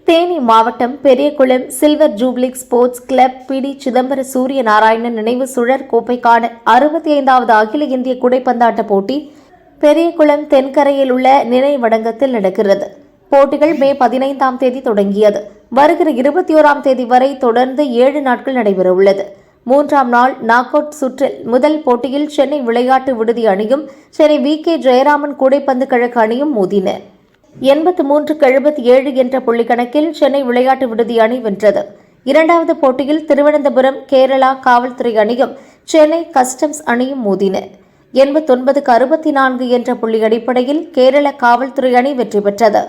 தேனி மாவட்டம் Periyakulam silver jubilee sports club P T. Chidambara Surya Narayanan நினைவு சுழற் கோப்பைக்கான 65வது அகில இந்திய கூடைப்பந்தாட்ட போட்டி பெரியகுளம் தென்கரையில் உள்ள நினைவடங்கத்தில் நடக்கிறது. போட்டிகள் மே 15ஆம் தேதி தொடங்கியது. வருகிற 21ஆம் தேதி வரை தொடர்ந்து 7 நாட்கள் நடைபெறவுள்ளது. 3ஆம் நாள் நாக் அவுட் சுற்றில் முதல் போட்டியில் சென்னை விளையாட்டு விடுதி அணியும் சென்னை வி.கே. ஜெயராமன் கூடைப்பந்து கழக அணியும் மோதின. 83-77 என்ற புள்ளிக்கணக்கில் சென்னை விளையாட்டு விடுதி அணி வென்றது. இரண்டாவது போட்டியில் திருவனந்தபுரம் கேரளா காவல்துறை அணியும் சென்னை கஸ்டம்ஸ் அணியும் மோதின. 89-64 என்ற புள்ளி அடிப்படையில் கேரள காவல்துறை அணி வெற்றி பெற்றது.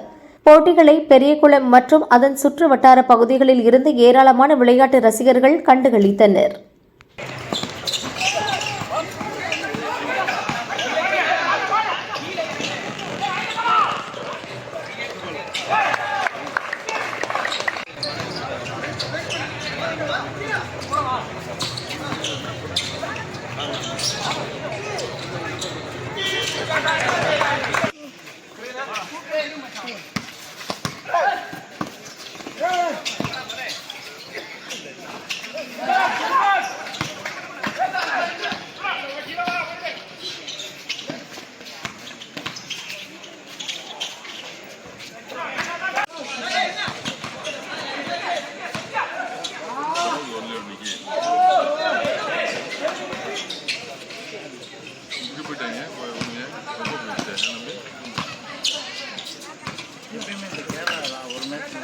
போட்டிகளை பெரியகுளம் மற்றும் அதன் சுற்று வட்டார பகுதிகளில் இருந்து ஏராளமான விளையாட்டு ரசிகர்கள் கண்டுகளித்தனர். ஒரு மேட்ச்